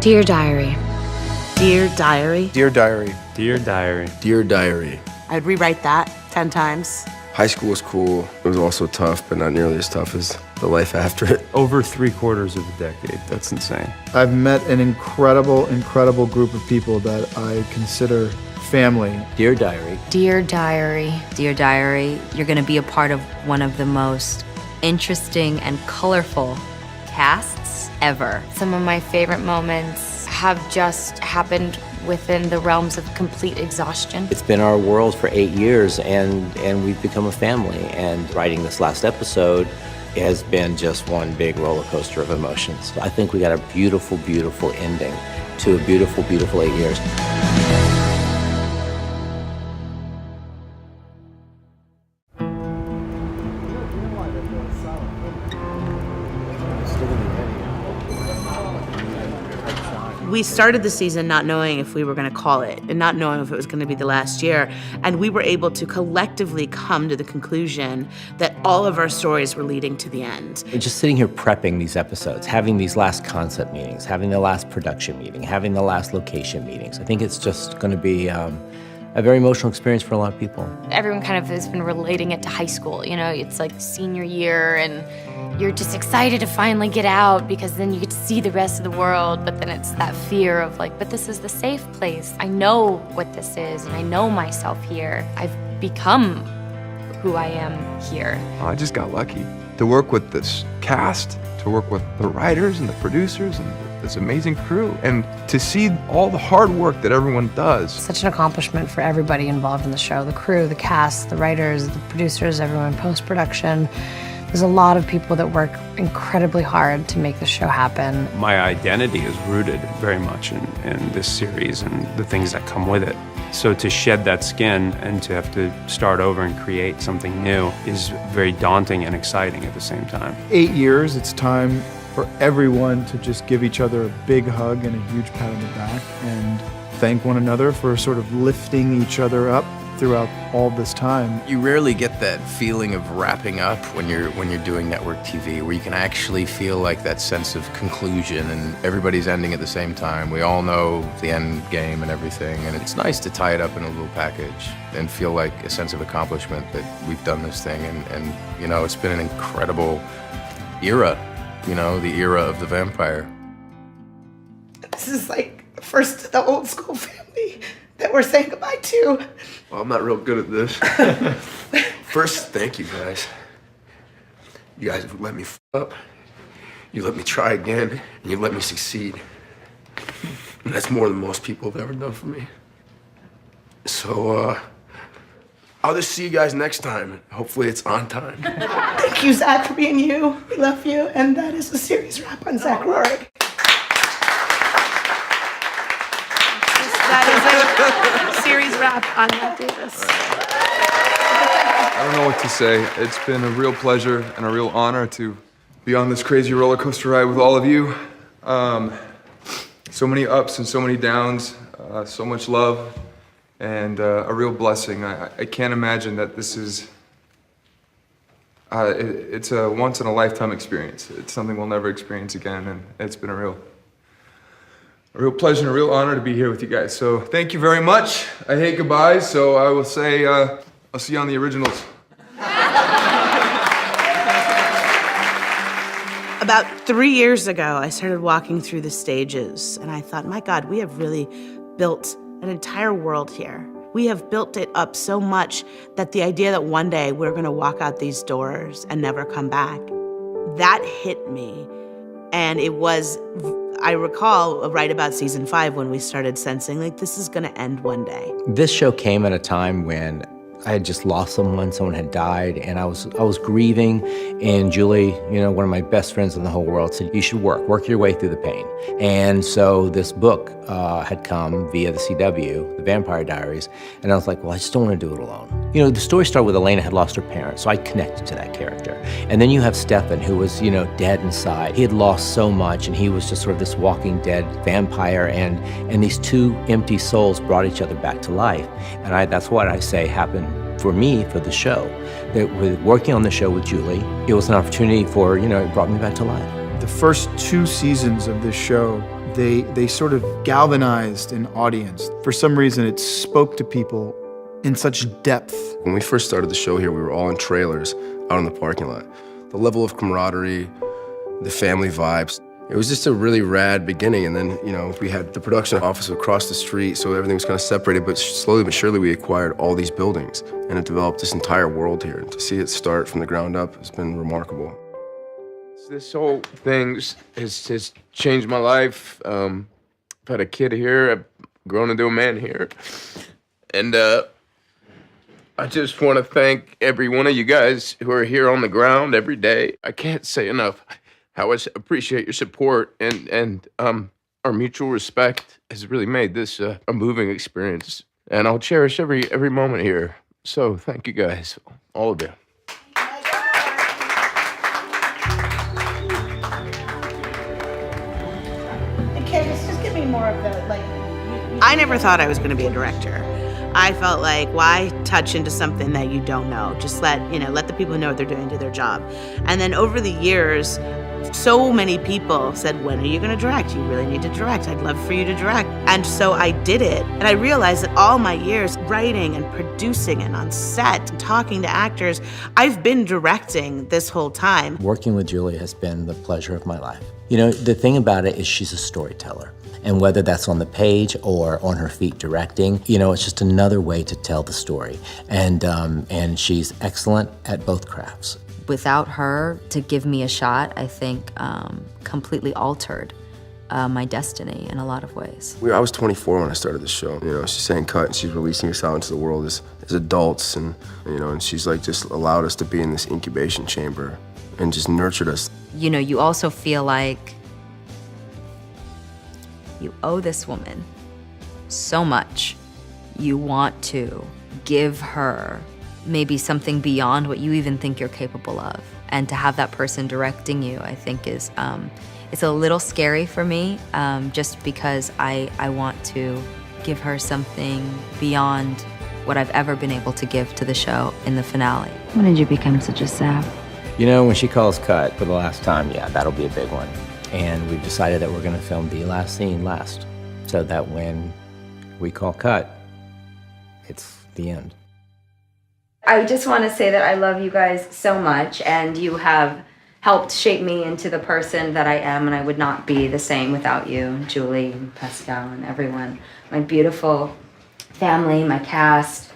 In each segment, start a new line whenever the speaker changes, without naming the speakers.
Dear Diary.
Dear Diary.
Dear Diary.
Dear Diary.
Dear Diary.
I'd rewrite that 10 times.
High school was cool. It was also tough, but not nearly as tough as the life after it.
Over 3/4 of a decade. That's insane.
I've met an incredible group of people that I consider family.
Dear Diary.
Dear Diary.
Dear Diary, you're going to be a part of one of the most interesting and colorful casts ever.
Some of my favorite moments have just happened within the realms of complete exhaustion.
It's been our world for 8 years, and we've become a family. And writing this last episode has been just one big roller coaster of emotions. I think we got a beautiful, beautiful ending to a beautiful, beautiful 8 years.
We started the season not knowing if we were going to call it and not knowing if it was going to be the last year. And we were able to collectively come to the conclusion that all of our stories were leading to the end.
Just sitting here prepping these episodes, having these last concept meetings, having the last production meeting, having the last location meetings. I think it's just going to be a very emotional experience for a lot of people.
Everyone kind of has been relating it to high school. You know, it's like senior year and you're just excited to finally get out because then you get to see the rest of the world, but then it's that fear of like, but this is the safe place. I know what this is and I know myself here. I've become who I am here.
I just got lucky to work with this cast, to work with the writers and the producers and this amazing crew, and to see all the hard work that everyone does.
Such an accomplishment for everybody involved in the show, the crew, the cast, the writers, the producers, everyone in post-production. There's a lot of people that work incredibly hard to make the show happen.
My identity is rooted very much in this series and the things that come with it. So to shed that skin and to have to start over and create something new is very daunting and exciting at the same time.
8 years, it's time for everyone to just give each other a big hug and a huge pat on the back and thank one another for sort of lifting each other up throughout all this time.
You rarely get that feeling of wrapping up when you're doing network TV, where you can actually feel like that sense of conclusion and everybody's ending at the same time. We all know the end game and everything, and it's nice to tie it up in a little package and feel like a sense of accomplishment that we've done this thing. And you know, it's been an incredible era, you know, the era of the vampire.
This is like first the old school family that we're saying goodbye to.
Well, I'm not real good at this. First, thank you guys. You guys have let me f up. You let me try again, and you let me succeed. And that's more than most people have ever done for me. So, I'll just see you guys next time. Hopefully it's on time.
Thank you, Zach, for being you. We love you. And that is a series wrap on Zach Rohrig. That is a series wrap on Matt Davis.
I don't know what to say. It's been a real pleasure and a real honor to be on this crazy roller coaster ride with all of you. So many ups and so many downs, so much love, and a real blessing. I can't imagine that this is, it's a once in a lifetime experience. It's something we'll never experience again, and it's been a real pleasure and a real honor to be here with you guys. So thank you very much. I hate goodbyes, so I will say I'll see you on the originals.
About 3 years ago, I started walking through the stages, and I thought, my God, we have really built an entire world here. We have built it up so much that the idea that one day we're gonna walk out these doors and never come back, that hit me. And it was, I recall right about season 5 when we started sensing like this is gonna end one day.
This show came at a time when I had just lost someone had died, and I was grieving, and Julie, you know, one of my best friends in the whole world, said, you should work your way through the pain. And so this book had come via the CW, the Vampire Diaries, and I was like, well, I just don't want to do it alone. You know, the story started with Elena had lost her parents, so I connected to that character. And then you have Stefan, who was, you know, dead inside. He had lost so much, and he was just sort of this walking dead vampire, and these two empty souls brought each other back to life. And that's what I say happened for me for the show. That with working on the show with Julie, it was an opportunity for, you know, it brought me back to life.
The first 2 seasons of this show they sort of galvanized an audience. For some reason, it spoke to people in such depth.
When we first started the show here, we were all in trailers out in the parking lot. The level of camaraderie, the family vibes, it was just a really rad beginning. And then, we had the production office across the street, so everything was kind of separated, but slowly but surely we acquired all these buildings, and it developed this entire world here. And to see it start from the ground up has been remarkable.
This whole thing has changed my life. I've had a kid here. I've grown into a man here. And I just want to thank every one of you guys who are here on the ground every day. I can't say enough how I appreciate your support, and our mutual respect has really made this a moving experience. And I'll cherish every moment here. So thank you guys, all of you.
More of the, I never thought I was going to be a director. I felt like, why touch into something that you don't know? Just let the people who know what they're doing do their job. And then over the years, so many people said, when are you going to direct? You really need to direct. I'd love for you to direct. And so I did it. And I realized that all my years writing and producing and on set and talking to actors, I've been directing this whole time.
Working with Julie has been the pleasure of my life. The thing about it is she's a storyteller. And whether that's on the page or on her feet directing, it's just another way to tell the story. And she's excellent at both crafts.
Without her to give me a shot, I think completely altered my destiny in a lot of ways.
I was 24 when I started the show. She's saying cut, and she's releasing us out into the world as adults, and and she's like just allowed us to be in this incubation chamber and just nurtured us.
You also feel like you owe this woman so much. You want to give her maybe something beyond what you even think you're capable of. And to have that person directing you, I think is, it's a little scary for me, just because I want to give her something beyond what I've ever been able to give to the show in the finale. When did you become such a sap?
When she calls cut for the last time, yeah, that'll be a big one. And we've decided that we're going to film the last scene last, so that when we call cut, it's the end.
I just want to say that I love you guys so much, and you have helped shape me into the person that I am, and I would not be the same without you, Julie and Pascal and everyone. My beautiful family, my cast.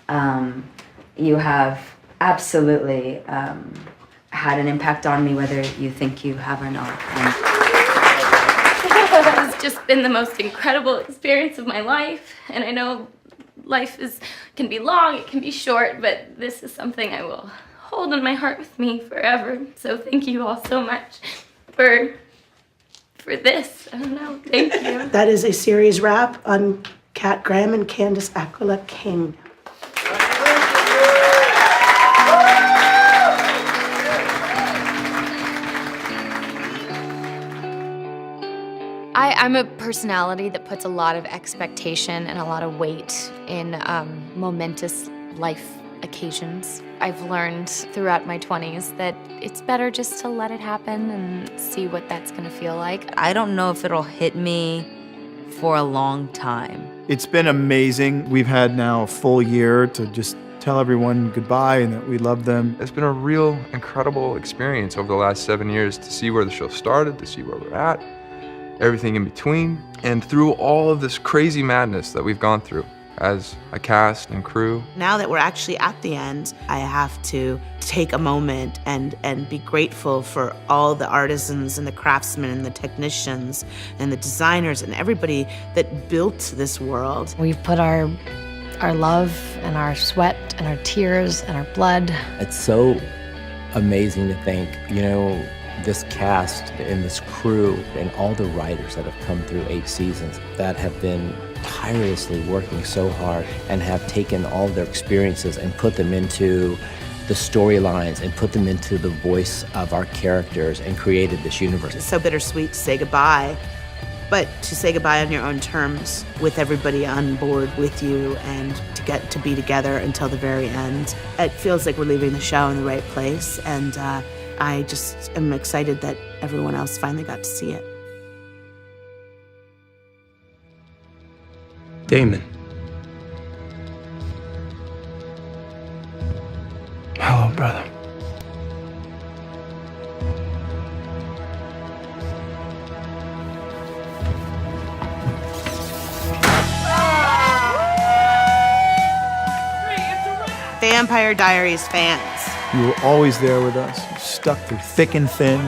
You have absolutely had an impact on me, whether you think you have or not.
It's just been the most incredible experience of my life, and I know life can be long, it can be short, but this is something I will hold in my heart with me forever. So thank you all so much for this. I don't know. Thank you.
That is a series wrap on Kat Graham and Candace Aquila King.
I'm a personality that puts a lot of expectation and a lot of weight in momentous life occasions. I've learned throughout my 20s that it's better just to let it happen and see what that's gonna feel like.
I don't know if it'll hit me for a long time.
It's been amazing. We've had now a full year to just tell everyone goodbye and that we love them.
It's been a real incredible experience over the last 7 years to see where the show started, to see where we're at, everything in between, and through all of this crazy madness that we've gone through as a cast and crew.
Now that we're actually at the end, I have to take a moment and be grateful for all the artisans and the craftsmen and the technicians and the designers and everybody that built this world.
We've put our love and our sweat and our tears and our blood.
It's so amazing to think, this cast and this crew and all the writers that have come through 8 seasons that have been tirelessly working so hard and have taken all their experiences and put them into the storylines and put them into the voice of our characters and created this universe.
It's so bittersweet to say goodbye, but to say goodbye on your own terms with everybody on board with you and to get to be together until the very end. It feels like we're leaving the show in the right place, and I just am excited that everyone else finally got to see it.
Damon. Hello, brother.
Vampire Diaries fans.
You were always there with us. You stuck through thick and thin.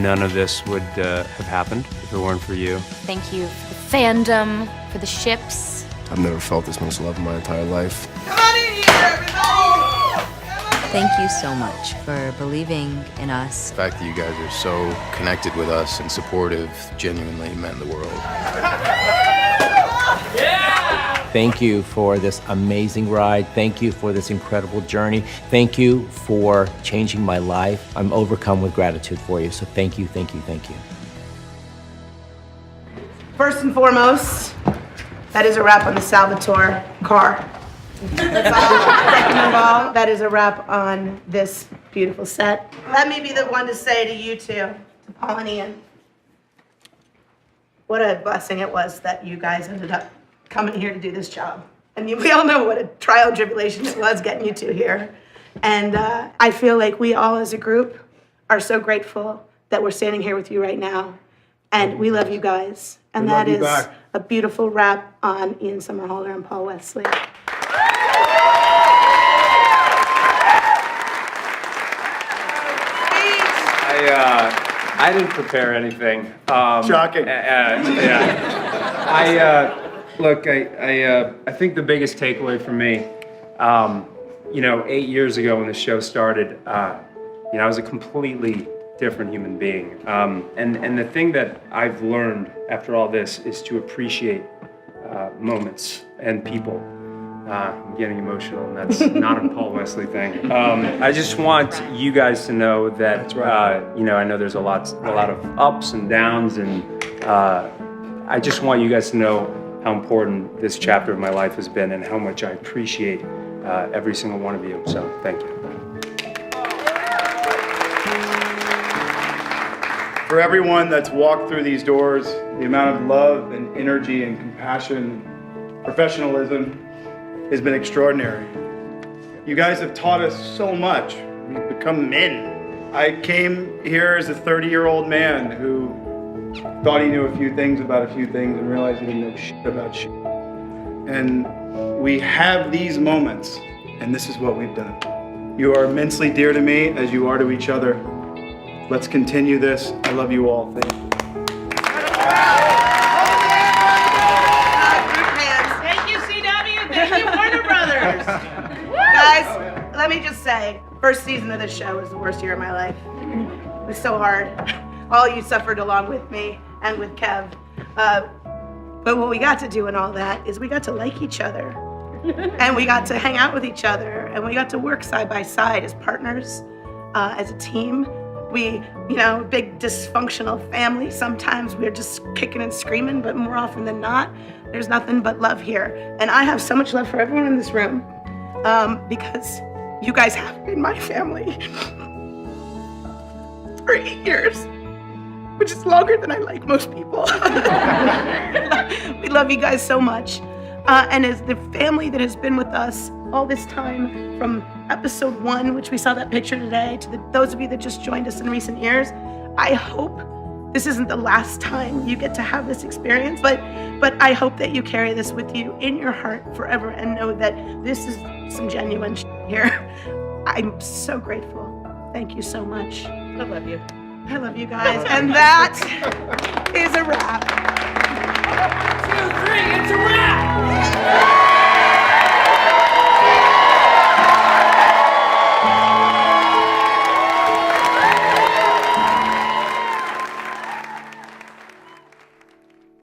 None of this would have happened if it weren't for you.
Thank you for the fandom, for the ships.
I've never felt this much love in my entire life.
Thank you so much for believing in us.
The fact that you guys are so connected with us and supportive genuinely meant the world.
Thank you for this amazing ride. Thank you for this incredible journey. Thank you for changing my life. I'm overcome with gratitude for you. So thank you, thank you, thank you.
First and foremost, that is a wrap on the Salvatore car. Second of all, that is a wrap on this beautiful set. Let me be the one to say to you two, to Paul and Ian, what a blessing it was that you guys ended up coming here to do this job. I mean, we all know what a trial and tribulation it was getting you two here. And I feel like we all as a group are so grateful that we're standing here with you right now. And we love you guys. And that is a beautiful wrap on Ian Somerhalder and Paul Wesley.
I didn't prepare anything.
Shocking.
Look, I think the biggest takeaway for me, 8 years ago when the show started, I was a completely different human being. And the thing that I've learned after all this is to appreciate moments and people. I'm getting emotional, and that's not a Paul Wesley thing. I just want you guys to know that, I know there's a lot of ups and downs, and I just want you guys to know how important this chapter of my life has been and how much I appreciate every single one of you. So, thank you.
For everyone that's walked through these doors, the amount of love and energy and compassion, professionalism has been extraordinary. You guys have taught us so much. We've become men. I came here as a 30-year-old man who thought he knew a few things about a few things and realized he didn't know shit about shit. And we have these moments, and this is what we've done. You are immensely dear to me as you are to each other. Let's continue this. I love you all. Thank you.
Thank you, CW. Thank you, Warner Brothers. Guys, let me just say, first season of this show was the worst year of my life. It was so hard. All you suffered along with me and with Kev. But what we got to do in all that is we got to like each other. And we got to hang out with each other. And we got to work side by side as partners, as a team. We, big dysfunctional family. Sometimes we're just kicking and screaming, but more often than not, there's nothing but love here. And I have so much love for everyone in this room because you guys have been my family for 8 years, which is longer than I like most people. We love you guys so much. And as the family that has been with us all this time, from episode 1, which we saw that picture today, to those of you that just joined us in recent years, I hope this isn't the last time you get to have this experience, but I hope that you carry this with you in your heart forever and know that this is some genuine here. I'm so grateful. Thank you so much. I love you. I love you guys. And that is a wrap. 1, 2, 3, it's a wrap!